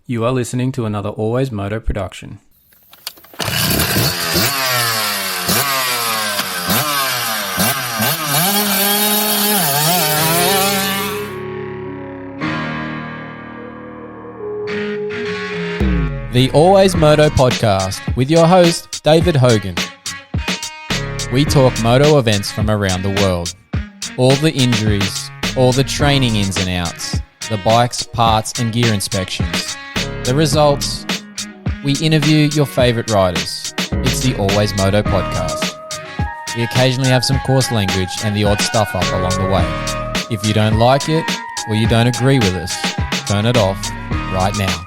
You are listening to another AlwaysMoto production. The AlwaysMoto podcast with your host, David Hogan. We talk moto events from around the world. All the injuries, all the training ins and outs, the bikes, parts and gear inspections. The results, we interview your favourite riders. It's the AlwaysMoto podcast. We occasionally have some coarse language and the odd stuff up along the way. If you don't like it or you don't agree with us, turn it off right now.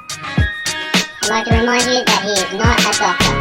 I'd like to remind you that he is not a doctor.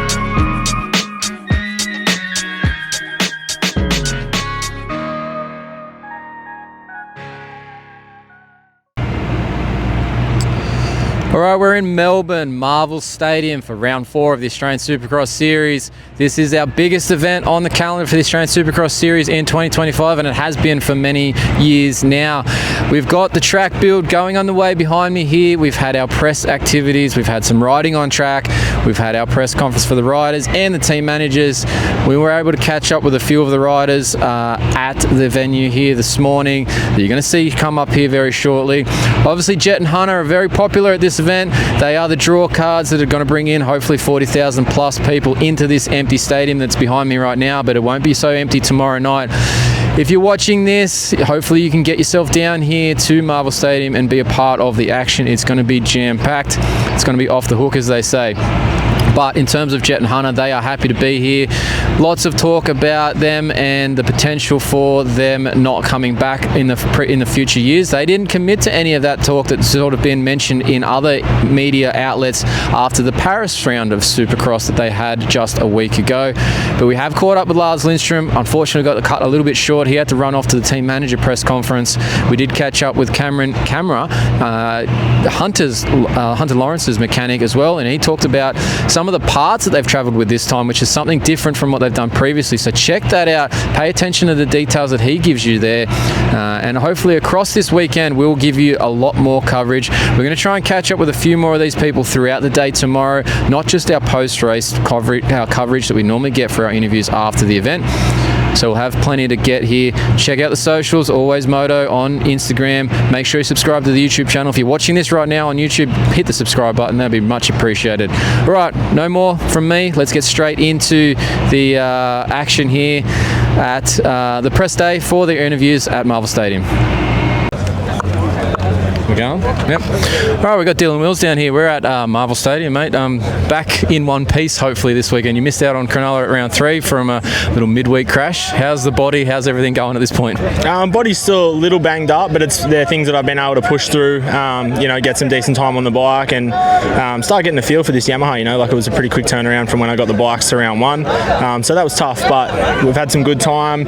Alright, we're in Melbourne, Marvel Stadium for round 4 of the Australian Supercross Series. This is our biggest event on the calendar for the Australian Supercross Series in 2025, and it has been for many years now. We've got the track build going on the way behind me here. We've had our press activities, we've had some riding on track, we've had our press conference for the riders and the team managers. We were able to catch up with a few of the riders at the venue here this morning that you're going to see come up here very shortly. Obviously, Jet and Hunter are very popular at this event. They are the draw cards that are going to bring in hopefully 40,000 plus people into this empty stadium that's behind me right now, but it won't be so empty tomorrow night. If you're watching this, hopefully you can get yourself down here to Marvel Stadium and be a part of the action. It's going to be jam-packed. It's going to be off the hook, as they say. But in terms of Jet and Hunter, they are happy to be here. Lots of talk about them and the potential for them not coming back in the future years. They didn't commit to any of that talk that's sort of been mentioned in other media outlets after the Paris round of Supercross that they had just a week ago. But we have caught up with Lars Lindstrom. Unfortunately, got the cut a little bit short. He had to run off to the team manager press conference. We did catch up with Hunter Lawrence's mechanic as well, and he talked about some of the parts that they've travelled with this time, which is something different from what they've done previously. So check that out. Pay attention to the details that he gives you there. And hopefully across this weekend, we'll give you a lot more coverage. We're going to try and catch up with a few more of these people throughout the day tomorrow, not just our post-race coverage that we normally get for our interviews after the event. So we'll have plenty to get here. Check out the socials, AlwaysMoto on Instagram. Make sure you subscribe to the YouTube channel. If you're watching this right now on YouTube, hit the subscribe button. That'd be much appreciated. All right, no more from me. Let's get straight into the action here at the press day for the interviews at Marvel Stadium. We're going? Yep. All right, we've got Dylan Wills down here. We're at Marvel Stadium, mate. Back in one piece, hopefully, this weekend. You missed out on Cronulla at round 3 from a little midweek crash. How's the body? How's everything going at this point? Body's still a little banged up, but they're things that I've been able to push through, get some decent time on the bike and start getting a feel for this Yamaha, it was a pretty quick turnaround from when I got the bikes to round 1. So that was tough, but we've had some good time,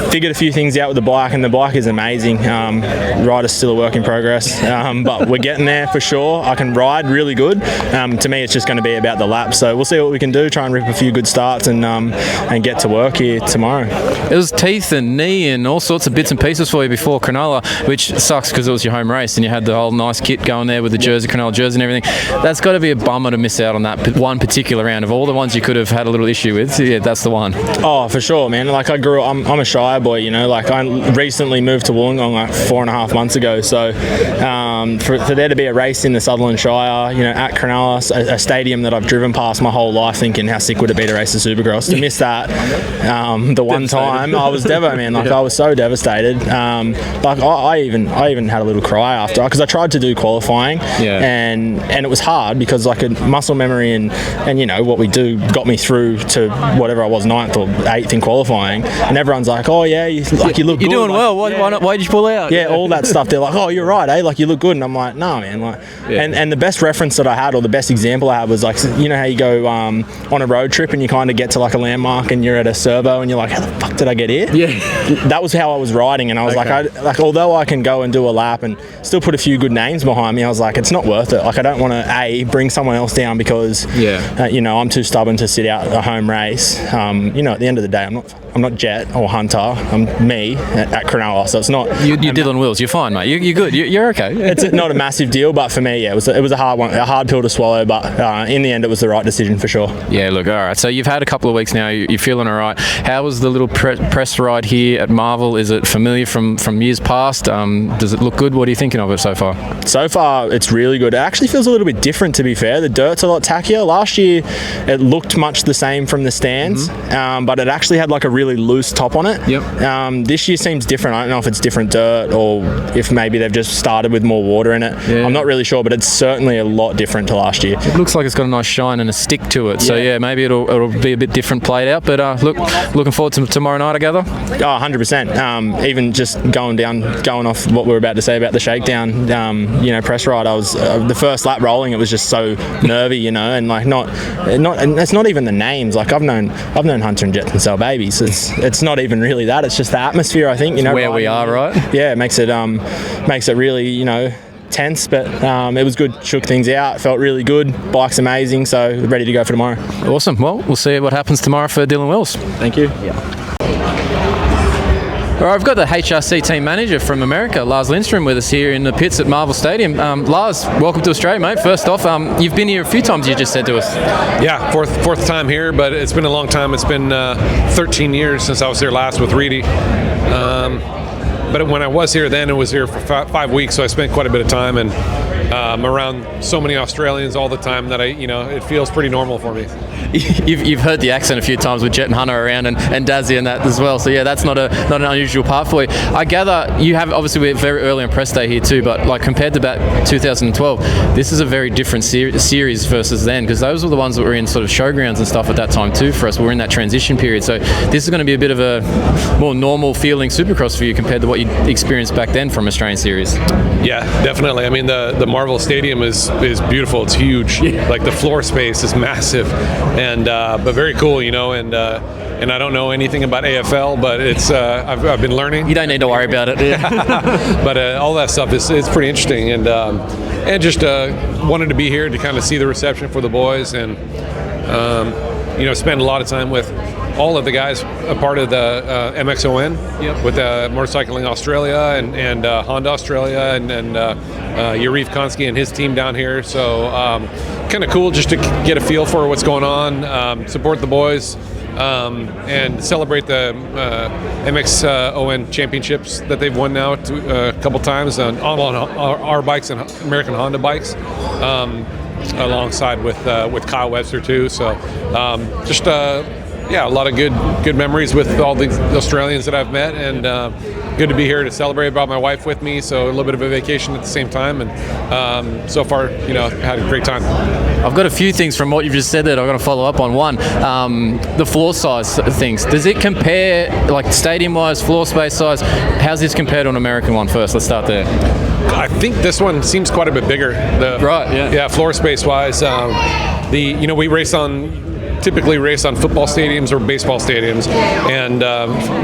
figured a few things out with the bike, and the bike is amazing. Rider's still a work in progress. But we're getting there for sure. I can ride really good. To me, it's just going to be about the lap. So we'll see what we can do. Try and rip a few good starts and get to work here tomorrow. It was teeth and knee and all sorts of bits and pieces for you before Cronulla, which sucks because it was your home race and you had the whole nice kit going there with the jersey, Cronulla jersey and everything. That's got to be a bummer to miss out on that one particular round. Of all the ones you could have had a little issue with, yeah, that's the one. Oh, for sure, man. I grew up, I'm a Shire boy, I recently moved to Wollongong 4.5 months ago. So for there to be a race in the Sutherland Shire, at Cronulla, a stadium that I've driven past my whole life thinking how sick would it be to race the Supercross, to miss that the one time, I was devastated, man. I was so devastated. I even had a little cry after, because I tried to do qualifying, and it was hard because muscle memory and what we do got me through to whatever I was 9th or 8th in qualifying, and everyone's like, oh yeah, you look good. You're doing well. Why did you pull out? Yeah, all that stuff. They're like, oh, you're right, you look good. And I'm like, no, man. And the best reference that I had, or the best example I had, was how you go on a road trip and you kind of get to a landmark and you're at a servo and you're like, how the fuck did I get here? Yeah. That was how I was riding, and I was although I can go and do a lap and still put a few good names behind me, I was like, it's not worth it. I don't want to bring someone else down because I'm too stubborn to sit out a home race. At the end of the day, I'm not Jet or Hunter. I'm me at Cronulla, so it's not. You're Dylan Wills. You're fine, mate. You're good. You're okay. okay. It's not a massive deal, but for me, yeah, it was a hard one, a hard pill to swallow. But in the end, it was the right decision for sure. Yeah, look, all right. So you've had a couple of weeks now. You're feeling all right. How was the little press ride here at Marvel? Is it familiar from years past? Does it look good? What are you thinking of it so far? So far, it's really good. It actually feels a little bit different, to be fair. The dirt's a lot tackier. Last year, it looked much the same from the stands, but it actually had like a really loose top on it. Yep. This year seems different. I don't know if it's different dirt or if maybe they've just started with more water in it. Yeah. I'm not really sure, but it's certainly a lot different to last year. It looks like it's got a nice shine and a stick to it. So yeah, maybe it'll be a bit different played out. But looking forward to tomorrow night together. Oh, 100%. Even just going off what we were about to say about the shakedown, press ride. I was the first lap rolling. It was just so nervy, and like and it's not even the names. Like I've known Hunter and Jet and Sell Babies. It's not even really that. It's just the atmosphere. I think where we are, right? Yeah, it makes it really tense, but it was good. Shook things out. Felt really good. Bike's amazing. So ready to go for tomorrow. Awesome. Well, we'll see what happens tomorrow for Dylan Wills. Thank you. All right, I've got the HRC team manager from America, Lars Lindstrom, with us here in the pits at Marvel Stadium. Lars, welcome to Australia, mate. First off, you've been here a few times, you just said to us. Yeah, fourth time here, but it's been a long time. It's been 13 years since I was here last with Reedy. But when I was here then, it was here for 5 weeks, so I spent quite a bit of time and around so many Australians all the time that it feels pretty normal for me. You've heard the accent a few times with Jet and Hunter around and Dazzy and that as well. So yeah, that's not an unusual part for you. I gather you have, obviously we're very early on press day here too, but like compared to about 2012, this is a very different series versus then, because those were the ones that were in sort of showgrounds and stuff at that time too for us. We're in that transition period. So this is going to be a bit of a more normal feeling Supercross for you compared to what you experienced back then from Australian series. Yeah, definitely. I mean, the Marvel Stadium is beautiful. It's huge. Yeah. Like the floor space is massive, and but very cool, and I don't know anything about AFL, but it's I've been learning. You don't need to worry about it. Yeah. But all that stuff is pretty interesting, and just wanted to be here to kind of see the reception for the boys, and spend a lot of time with all of the guys, a part of the MXON, with Motorcycling Australia and Honda Australia, and Yariv Konski and his team down here. So kind of cool just to get a feel for what's going on, support the boys, and celebrate the MXON championships that they've won now a couple times on our bikes and American Honda bikes. Alongside with Kyle Webster too. So just a lot of good memories with all the Australians that I've met, and good to be here to celebrate. Brought my wife with me, so a little bit of a vacation at the same time, and so far, had a great time. I've got a few things from what you've just said that I'm going to follow up on. One, the floor size things. Does it compare, like stadium-wise, floor space size? How's this compared to an American one first? Let's start there. I think this one seems quite a bit bigger. Right, yeah. Yeah, floor space-wise. We typically race on football stadiums or baseball stadiums, and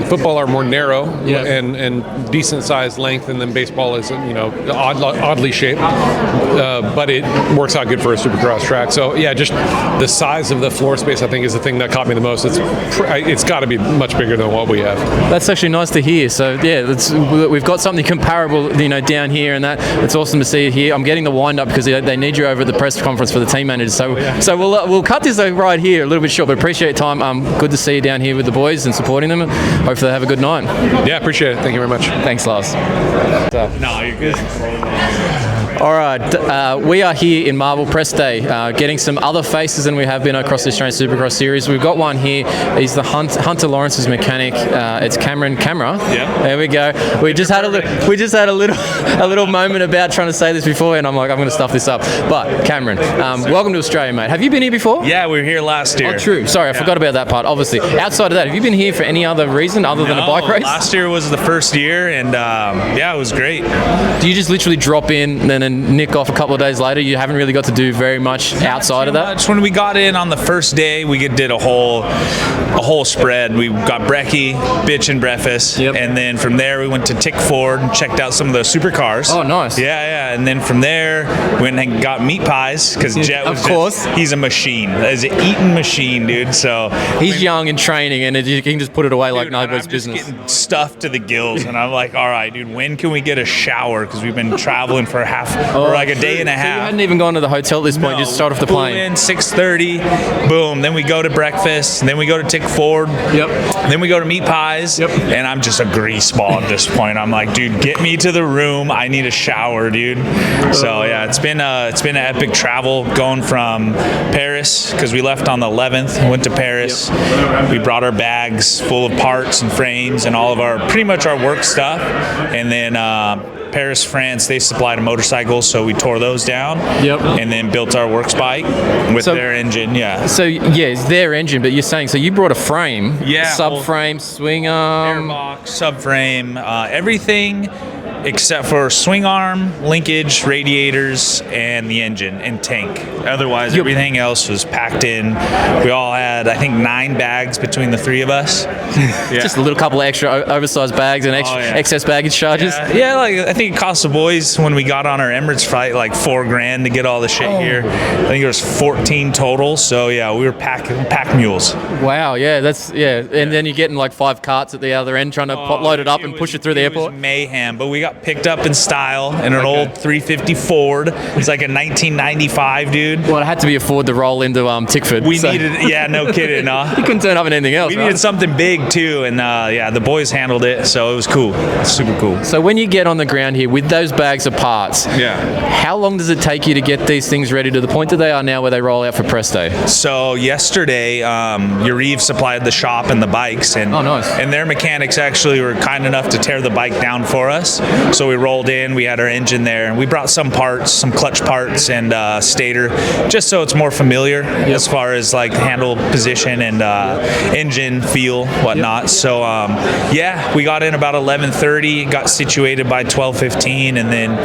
football are more narrow and decent sized length, and then baseball is oddly shaped, but it works out good for a Supercross track. So yeah, just the size of the floor space I think is the thing that caught me the most. It's got to be much bigger than what we have. That's actually nice to hear. So yeah, we've got something comparable down here, and that it's awesome to see it here. I'm getting the wind up because they need you over at the press conference for the team managers. So we'll cut this right here a little bit short, but appreciate your time. Good to see you down here with the boys and supporting them. Hopefully they have a good night. Yeah, appreciate it. Thank you very much. Thanks, Lars. No, you're good. All right, we are here in Marvel Press Day, getting some other faces than we have been across the Australian Supercross Series. We've got one here. He's the Hunter Lawrence's mechanic. It's Cameron Camera. Yeah. There we go. We just had a little moment about trying to say this before, and I'm like, I'm going to stuff this up. But Cameron, welcome to Australia, mate. Have you been here before? Yeah, we were here last year. Oh, true. Sorry, I forgot about that part. Obviously, outside of that, have you been here for any other reason other than a bike race? Last year was the first year, and it was great. Do you just literally drop in and then nick off a couple of days later? You haven't really got to do very much outside of that? When we got in on the first day, we did a whole spread. We got Brecky, Bitch, and Breakfast, and then from there we went to Tick Ford and checked out some of the supercars. Oh, nice. Yeah, and then from there we went and got meat pies because Jet was he's a machine. He's an eating machine, dude. So He's young in training, and he can just put it away like dude, nobody's I'm just business. getting stuffed to the gills, and I'm like, all right, dude, when can we get a shower? Because we've been traveling for like a day and a So half. you hadn't even gone to the hotel at this point. You just started off the Flew plane. in 6:30, boom. Then we go to breakfast. Then we go to Tick Ford. Yep. Then we go to Meat Pies. Yep. And I'm just a grease ball at this point. I'm like, dude, get me to the room. I need a shower, dude. So yeah, it's been an epic travel going from Paris, because we left on the 11th. Went to Paris. Yep. We brought our bags full of parts and frames and all of pretty much our work stuff. And then Paris, France, they supplied a motorcycle, so we tore those down. Yep. And then built our works bike with their engine. Yeah. So yeah, it's their engine, but you're saying so you brought a frame, Yeah, subframe, swing arm, airbox, subframe, everything except for swing arm, linkage, radiators, and the engine and tank. Otherwise, everything else was packed in. We all had, I think, 9 bags between the 3 of us. Yeah. just a little couple of extra oversized bags and excess baggage charges. Yeah, like I think it cost the boys when we got on our Emirates flight like $4,000 to get all the shit here. I think it was 14 total. So yeah, we were pack mules. Wow, yeah, and then you're getting like 5 carts at the other end trying to load it up and push it through the airport. It was mayhem, but we got picked up in style in an old 350 Ford. It's like a 1995, dude. Well, it had to be a Ford to roll into Tickford. We needed, yeah, no kidding. You couldn't turn up in anything else. We needed something big too, and yeah, the boys handled it, so it was cool. Super cool. So when you get on the ground here with those bags of parts, how long does it take you to get these things ready to the point that they are now where they roll out for press day? So yesterday, Yariv supplied the shop and the bikes, and and their mechanics actually were kind enough to tear the bike down for us. So we rolled in, we had our engine there, and we brought some parts, some clutch parts and stator, just so it's more familiar as far as like handle position and engine feel, whatnot. So yeah, we got in about 11:30, got situated by 12:15, and then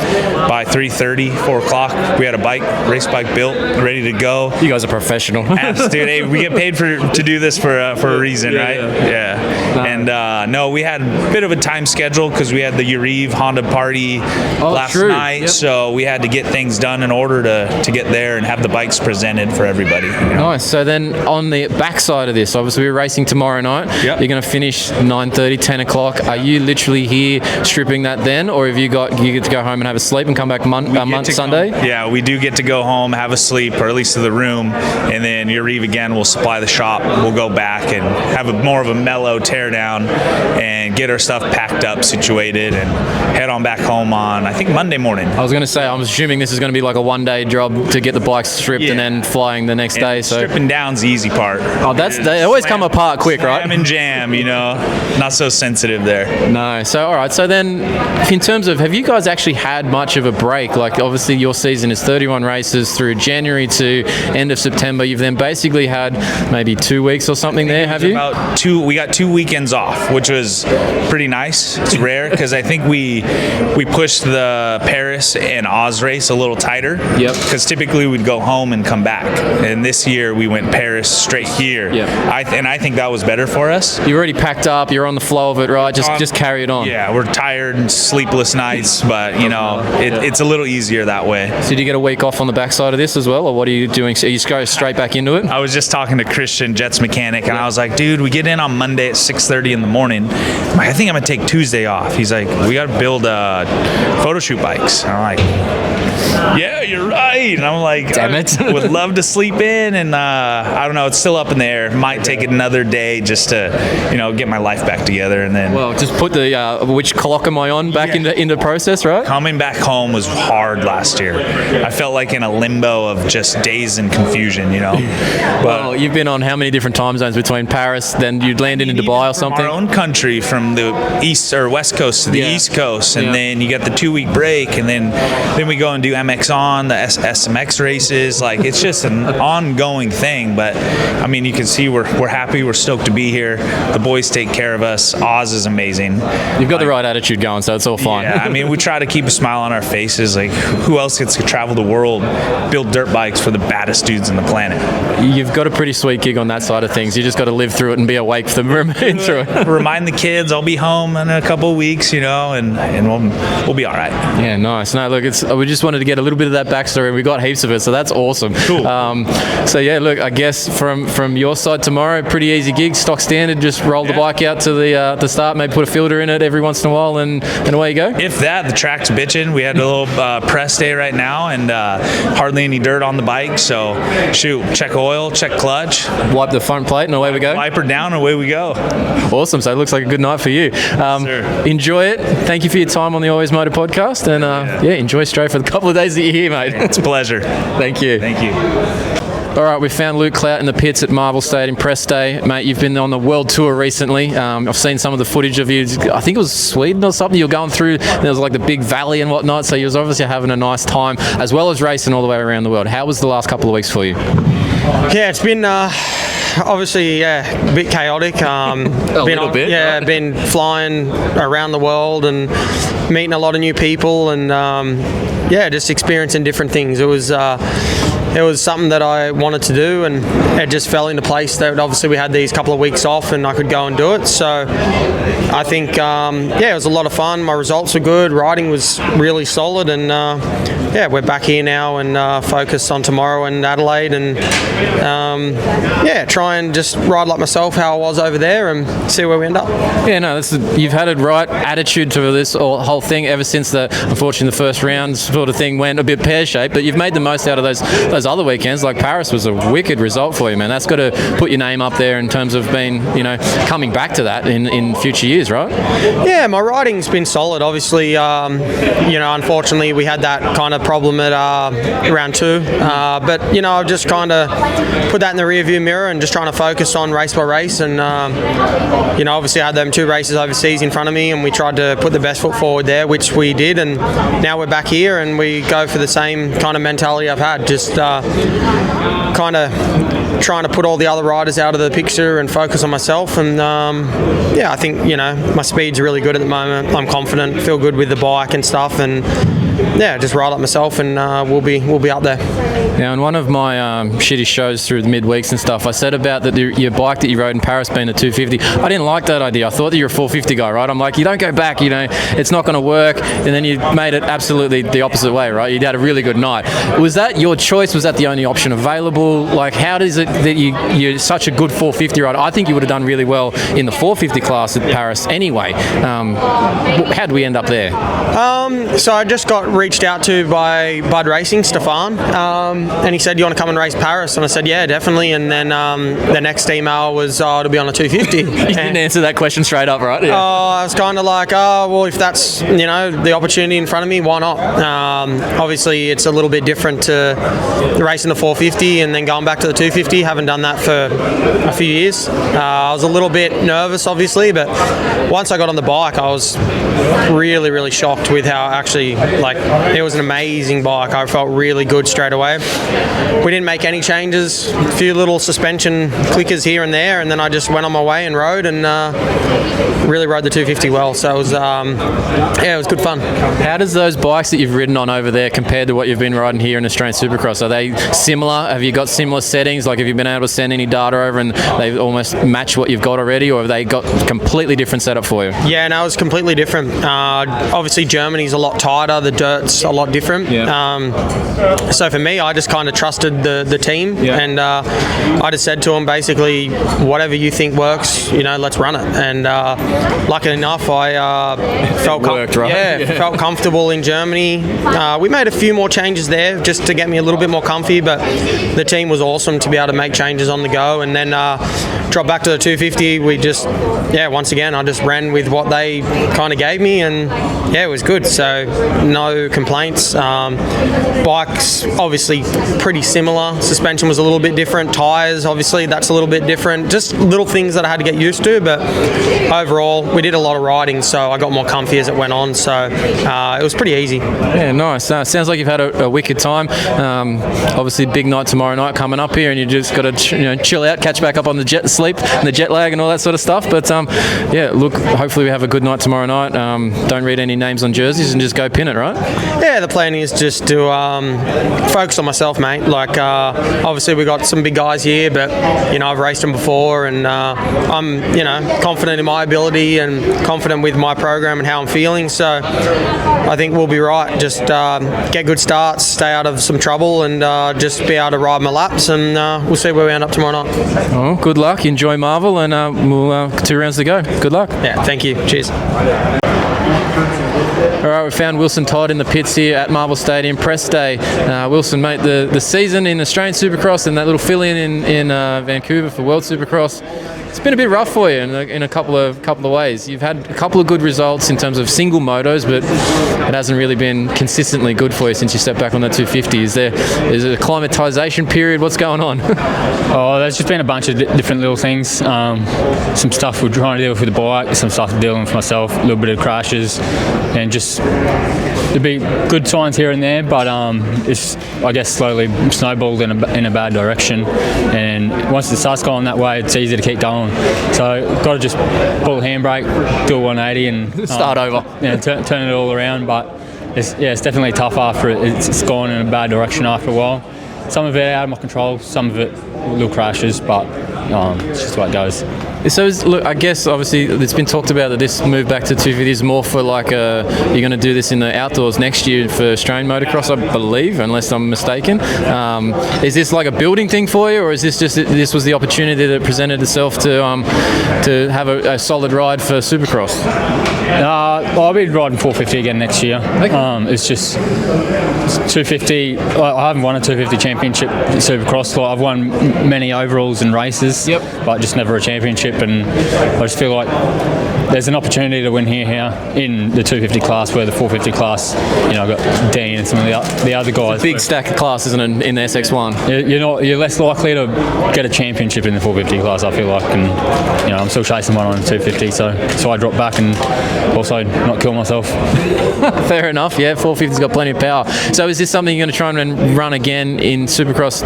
by 3:30, 4 o'clock, we had a race bike built, ready to go. You guys are professional. Dude, hey, we get paid to do this for a reason, right? Yeah. And no, we had a bit of a time schedule because we had the Yariv Honda party last night, so we had to get things done in order to get there and have the bikes presented for everybody. Nice. So then on the backside of this, obviously we're racing tomorrow night. You're going to finish 9:30, 10 o'clock. Are you literally here stripping that then, or have you get to go home and have a sleep and come back Sunday? Yeah, we do get to go home, have a sleep, or at least to the room, and then Yariv again will supply the shop. We'll go back and have more of a mellow tear down and get our stuff packed up, situated, and head on back home on, I think, Monday morning. I was going to say, I'm assuming this is going to be like a one-day job to get the bikes stripped and then flying the next day. So stripping down's the easy part. Oh, they always come apart quick, right? Slam and jam, not so sensitive there. No. So all right. So then, in terms of, have you guys actually had much of a break? Like obviously your season is 31 races through January to end of September. You've then basically had maybe 2 weeks or something there, have you? About 2. We got 2 weekends off, which was pretty nice. It's rare because I think we pushed the Paris and Oz race a little tighter. Yep. Because typically we'd go home and come back, and this year we went Paris straight here. Yep. I think that was better for us. You're already packed up. You're on the flow of it, right? Just carry it on. Yeah, we're tired and sleepless nights, but it's a little easier that way. So did you get a week off on the backside of this as well, or what are you doing? Are you go straight back into it? I was just talking to Christian, Jets mechanic, and I was like, dude, we get in on Monday at 6:30 in the morning. I think I'm gonna take Tuesday off. He's like, we got to build photo shoot bikes. And I'm like, yeah, you're right. And I'm like, damn it. I would love to sleep in, and I don't know, it's still up in the air. Might take another day just to get my life back together, and then just put the which clock am I on back into process, right? Coming back home was hard last year. I felt like in a limbo of just days and confusion, Well, you've been on how many different time zones between Paris, then you'd land in Dubai or something? From our own country, from the east or west coast to the east coast, and then you get the 2-week break, and then we go and do MX on the SMX races. Like, it's just an ongoing thing. But I mean, you can see we're happy. We're stoked to be here. The boys take care of us. Oz is amazing. You've got the right attitude going, so it's all fine. Yeah, I mean, we try to keep a smile on our faces. Like, who else gets to travel the world, build dirt bikes for the baddest dudes on the planet? You've got a pretty sweet gig on that side of things. You just got to live through it and be awake for the through it. Remind the kids I'll be home in a couple of weeks, you know, and we'll be all right. Yeah, nice. No, look, we just wanted to get a little bit of that backstory, and we got heaps of it, so that's awesome. Cool. So yeah, look, I guess from your side tomorrow, pretty easy gig, stock standard. Just roll the bike out to the start, maybe put a filter in it every once in a while, and away you go. If that, the track's bitching. We had a little press day right now, and hardly any dirt on the bike. So shoot, check oil, check clutch, Wipe the front plate, and away we go. wipe her down, and away we go. Awesome. So it looks like a good night for you. sir. Enjoy it. Thank you for your time on the AlwaysMoto podcast, and enjoy Stray for the couple of days that you're here, mate. It's a pleasure. Thank you. Thank you. All right, we found Luke Clout in the pits at Marvel Stadium press day. Mate, you've been on the world tour recently. I've seen some of the footage of you. I think it was Sweden or something. You were going through, there was like the big valley and whatnot, so you was obviously having a nice time, as well as racing all the way around the world. How was the last couple of weeks for you? Yeah, it's been obviously a bit chaotic. Been flying around the world and meeting a lot of new people, and just experiencing different things. It was something that I wanted to do, and it just fell into place that obviously we had these couple of weeks off and I could go and do it. So I think, it was a lot of fun. My results were good. Riding was really solid, and we're back here now and focused on tomorrow in Adelaide, and try and just ride like myself how I was over there and see where we end up. Yeah, no, you've had a right attitude to this whole thing ever since unfortunately the first round sort of thing went a bit pear-shaped, but you've made the most out of those other weekends. Like Paris was a wicked result for you, man. That's got to put your name up there in terms of being, coming back to that in future years, right? Yeah, my riding's been solid. Obviously, unfortunately we had that kind of problem at round 2, but I've just kind of put that in the rearview mirror and just trying to focus on race by race, and obviously I had them 2 races overseas in front of me, and we tried to put the best foot forward there, which we did, and now we're back here and we go for the same kind of mentality I've had, just kind of trying to put all the other riders out of the picture and focus on myself, and I think my speed's really good at the moment. I'm confident, feel good with the bike and stuff, and just ride like myself, and we'll be up there. Now, in one of my shitty shows through the midweeks and stuff, I said about your bike that you rode in Paris being a 250. I didn't like that idea. I thought that you're a 450 guy, right? I'm like, you don't go back, it's not going to work. And then you made it absolutely the opposite way, right? You had a really good night. Was that your choice? Was that the only option available? Like, how does it that you're such a good 450 rider? I think you would have done really well in the 450 class at Paris anyway. How did we end up there? So I just got reached out to by Bud Racing, Stefan, and he said, "You want to come and race Paris?" And I said, "Yeah, definitely." And then the next email was, to be on a 250. You didn't answer that question straight up, right? Yeah. I was kind of like, well, if that's the opportunity in front of me, why not? Obviously, it's a little bit different to racing the 450 and then going back to the 250. Haven't done that for a few years. I was a little bit nervous, obviously, but once I got on the bike, I was really, really shocked with how actually, it was an amazing bike. I felt really good straight away. We didn't make any changes, a few little suspension clickers here and there, and then I just went on my way and rode, and really rode the 250 well. So it was, it was good fun. How does those bikes that you've ridden on over there compared to what you've been riding here in Australian Supercross? Are they similar? Have you got similar settings? Like, have you been able to send any data over and they almost match what you've got already, or have they got completely different setup for you? Yeah, no, it's completely different. Obviously, Germany's a lot tighter. The dirt's a lot different. Yeah. So for me, I just kind of trusted the team, and I just said to them basically, whatever you think works, let's run it. And luckily enough, I felt felt comfortable in Germany. We made a few more changes there just to get me a little bit more comfy, but the team was awesome to be able to make changes on the go, and then drop back to the 250. We just, once again, I just ran with what they kind of gave me, and it was good. So no complaints. Bikes obviously pretty similar. Suspension was a little bit different. Tires, obviously, that's a little bit different. Just little things that I had to get used to, but overall, we did a lot of riding, so I got more comfy as it went on. So it was pretty easy. Yeah, nice. Sounds like you've had a wicked time. Obviously, big night tomorrow night coming up here, and you just got to chill out, catch back up on the sleep and the jet lag and all that sort of stuff. But look, hopefully we have a good night tomorrow night. Don't read any names on jerseys and just go pin it, right? Yeah, the plan is just to focus on myself, mate. Like, obviously we got some big guys here, but I've raced them before, and I'm confident in my ability and confident with my program and how I'm feeling. So I think we'll be right. Just get good starts, stay out of some trouble, and just be able to ride my laps, and we'll see where we end up tomorrow night. Oh, good luck. Enjoy Marvel, and we'll 2 rounds to go. Good luck. Yeah, thank you. Cheers. All right, we found Wilson Todd in the pits here at Marvel Stadium press day. Wilson, mate, the season in Australian Supercross and that little fill-in in Vancouver for World Supercross, it's been a bit rough for you in a couple of ways. You've had a couple of good results in terms of single motos, but it hasn't really been consistently good for you since you stepped back on that 250. Is it a acclimatization period? What's going on? Oh, there's just been a bunch of different little things. Some stuff we're trying to deal with the bike, some stuff dealing with myself, a little bit of crashes, and just there'll be good signs here and there, but it's, I guess, slowly snowballed in a bad direction. And once it starts going that way, it's easy to keep going. So got to just pull the handbrake, do a 180, and start over. Turn it all around. But it's definitely tough after it's gone in a bad direction after a while. Some of it out of my control, some of it little crashes, but it's just the way it goes. So, look, I guess obviously it's been talked about that this move back to 250 is more for like you're going to do this in the outdoors next year for Australian motocross, I believe, unless I'm mistaken. Is this like a building thing for you, or is this just this was the opportunity that presented itself to have a solid ride for Supercross? I'll be riding 450 again next year. Okay. It's just 250. I haven't won a 250 championship Supercross. I've won many overalls and races, but just never a championship. And I just feel like there's an opportunity to win here in the 250 class, where the 450 class, I've got Dean and some of the other guys. Big stack of class, isn't it, in the SX1? You're less likely to get a championship in the 450 class, I feel like, and I'm still chasing one on the 250, so I drop back and also not kill myself. Fair enough. Yeah, 450's got plenty of power. So is this something you're going to try and run again in Supercross,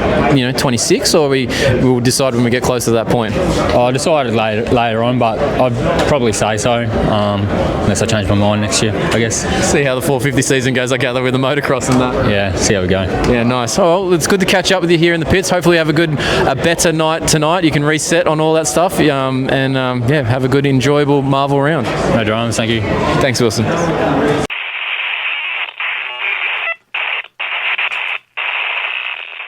26, or we'll decide when we get close to that point? I decided later on, but I'd probably say so, unless I change my mind next year, I guess. See how the 450 season goes, I gather, with the motocross and that. Yeah, see how we go. Yeah, nice. Oh, well, it's good to catch up with you here in the pits. Hopefully you have a better night tonight. You can reset on all that stuff, and have a good, enjoyable Marvel round. No dramas, thank you. Thanks, Wilson.